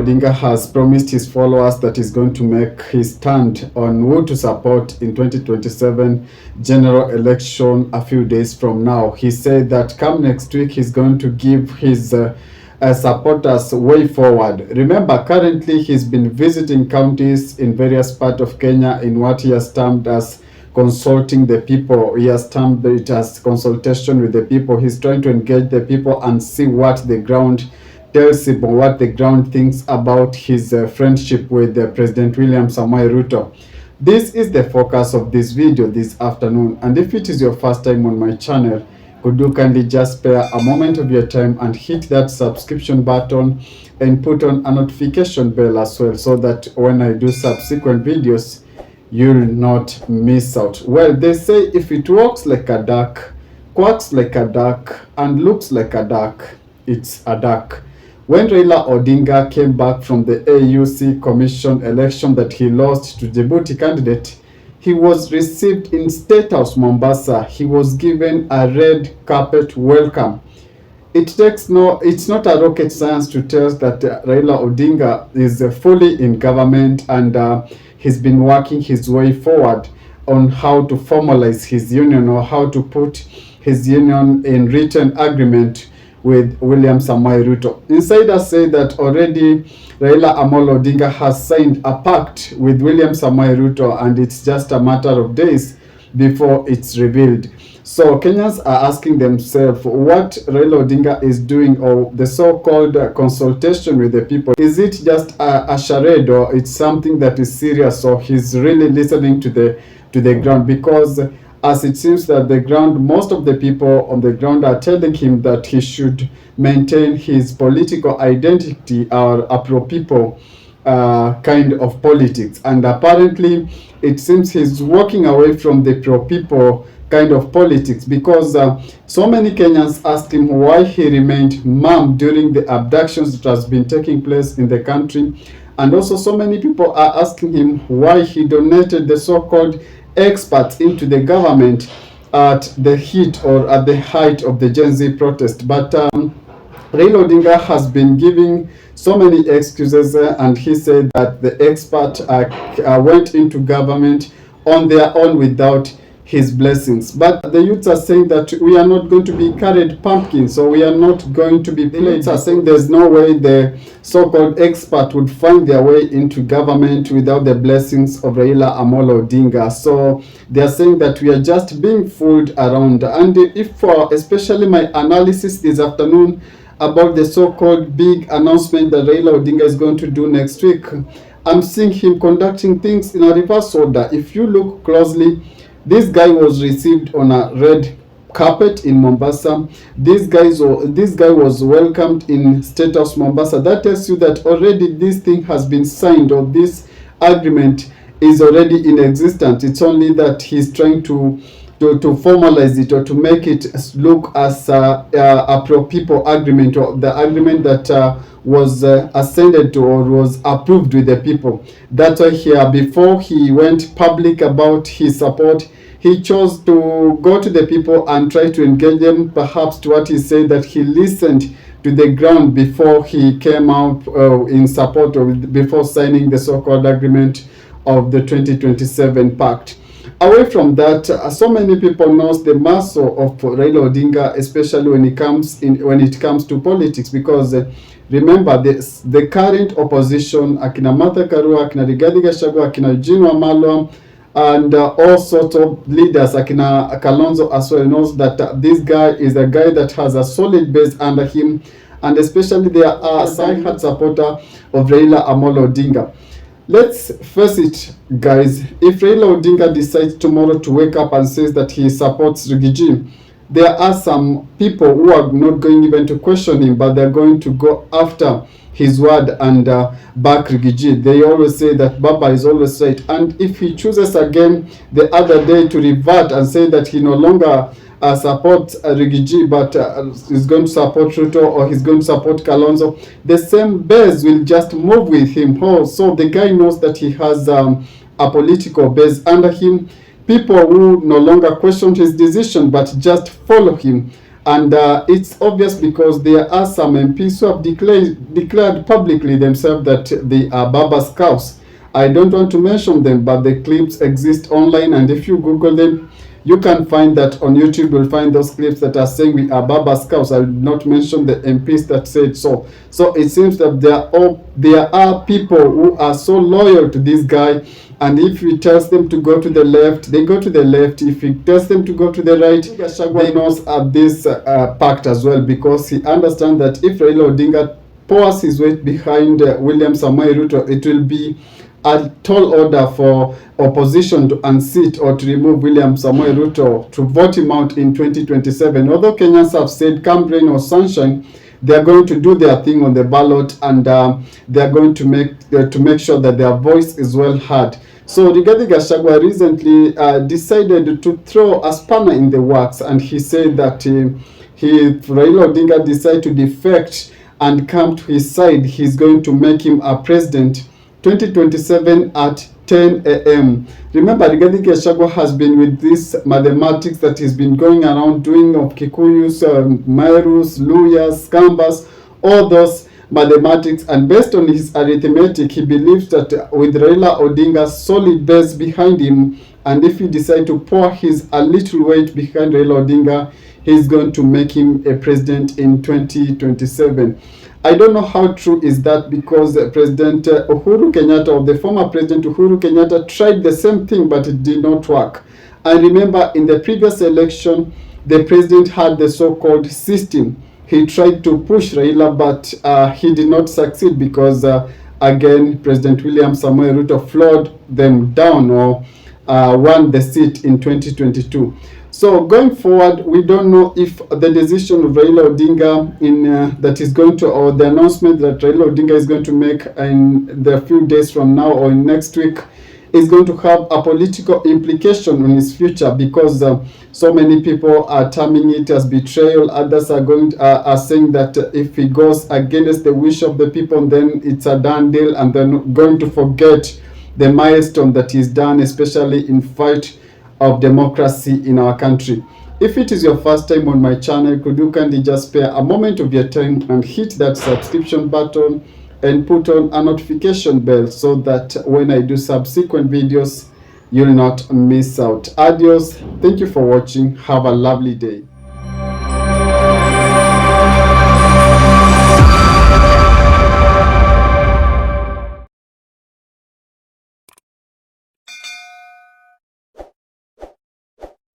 Odinga has promised his followers that he's going to make his stand on who to support in 2027 general election a few days from now. He said that come next week, he's going to give his supporters way forward. Remember, currently he's been visiting counties in various parts of Kenya in what he has termed as consulting the people. He has termed it as consultation with the people. He's trying to engage the people and see what the ground tells him, or what the ground thinks about his friendship with President William Samoei Ruto. This is the focus of this video this afternoon, and if it is your first time on my channel, could you kindly just spare a moment of your time and hit that subscription button and put on a notification bell as well, so that when I do subsequent videos, you'll not miss out. Well, they say if it walks like a duck, quacks like a duck, and looks like a duck, it's a duck. When Raila Odinga came back from the AUC Commission election that he lost to Djibouti candidate, he was received in State House Mombasa. He was given a red carpet welcome. It's not a rocket science to tell us that Raila Odinga is fully in government, and he's been working his way forward on how to formalize his union, or how to put his union in written agreement with William Samoei Ruto. Insiders say that already Raila Amolo Odinga has signed a pact with William Samoei Ruto, and it's just a matter of days before it's revealed. So Kenyans are asking themselves what Raila Odinga is doing, or the so-called consultation with the people. Is it just a charade, or it's something that is serious, or he's really listening to the ground? Because as it seems that the ground, most of the people on the ground are telling him that he should maintain his political identity, or a pro-people kind of politics. And apparently, it seems he's walking away from the pro-people kind of politics, because so many Kenyans asked him why he remained mum during the abductions that has been taking place in the country. And also so many people are asking him why he donated the so-called experts into the government at the heat, or at the height of the Gen Z protest. But Raila Odinga has been giving so many excuses, and he said that the experts went into government on their own without his blessings. But the youths are saying that we are not going to be carried pumpkins, so we are not going to be played. The youths are saying there's no way the so-called expert would find their way into government without the blessings of Raila Amolo Odinga. So they are saying that we are just being fooled around. And if especially my analysis this afternoon about the so-called big announcement that Raila Odinga is going to do next week, I'm seeing him conducting things in a reverse order. If you look closely, this guy was received on a red carpet in Mombasa. This guy was welcomed in State House Mombasa. That tells you that already this thing has been signed, or this agreement is already in existence. It's only that he's trying to formalize it, or to make it look as a pro-people agreement, or the agreement that was ascended to, or was approved with the people. That's why here, before he went public about his support, he chose to go to the people and try to engage them, perhaps to what he said, that he listened to the ground before he came out in support, or before signing the so-called agreement of the 2027 pact. Away from that, so many people knows the muscle of Raila Odinga, especially when it comes to politics, because remember the current opposition, Akina Martha Karua, Akina Rigathi Gachagua, Akina Eugene Wamalwa, and all sorts of leaders, Akina Kalonzo as well, knows that this guy is a guy that has a solid base under him, and especially they are a side-hard supporter of Raila Amolo Odinga. Let's face it, guys, if Raila Odinga decides tomorrow to wake up and says that he supports Rigiji, there are some people who are not going even to question him, but they're going to go after his word and back Rigiji. They always say that Baba is always right. And if he chooses again the other day to revert and say that he no longer supports Rigiji, but is going to support Ruto, or he's going to support Kalonzo, the same base will just move with him. So the guy knows that he has a political base under him, people who no longer question his decision, but just follow him. And it's obvious because there are some MPs who have declared publicly themselves that they are Baba's cows. I don't want to mention them, but the clips exist online, and if you Google them, you can find that on YouTube. You'll find those clips that are saying we are Baba's cows. I will not mention the MPs that said so. So it seems that there are people who are so loyal to this guy, and if he tells them to go to the left, they go to the left. If he tells them to go to the right, they knows at this pact as well, because he understands that if Raila Odinga pours his weight behind William Samoei Ruto, it will be a tall order for opposition to unseat or to remove William Samoei Ruto, to vote him out in 2027. Although Kenyans have said, come rain or sunshine, they are going to do their thing on the ballot, and they are going to make sure that their voice is well heard. So Rigathi Gachagua recently decided to throw a spanner in the works, and he said that if Raila Odinga decide to defect and come to his side, he's going to make him a president 2027 at 10 a.m. Remember, Rigathi Gachagua has been with this mathematics that he's been going around doing of Kikuyus, Merus, Luyas, Kambas, all those mathematics, and based on his arithmetic, he believes that with Raila Odinga's solid base behind him, and if he decides to pour a little weight behind Raila Odinga, he's going to make him a president in 2027. I don't know how true is that, because President Uhuru Kenyatta, or the former President Uhuru Kenyatta, tried the same thing, but it did not work. And remember, in the previous election, the president had the so-called system. He tried to push Raila, but he did not succeed, because again, President William Samoei Ruto floored them down, or won the seat in 2022. So going forward, we don't know if the decision of Raila Odinga that is going to, or the announcement that Raila Odinga is going to make in the few days from now or in next week, is going to have a political implication on his future, because so many people are terming it as betrayal. Others are saying that if he goes against the wish of the people, then it's a done deal, and they're going to forget the milestone that he's done, especially in fight of democracy in our country. If it is your first time on my channel, could you kindly just spare a moment of your time and hit that subscription button and put on a notification bell, so that when I do subsequent videos, you'll not miss out. Adios. Thank you for watching. Have a lovely day.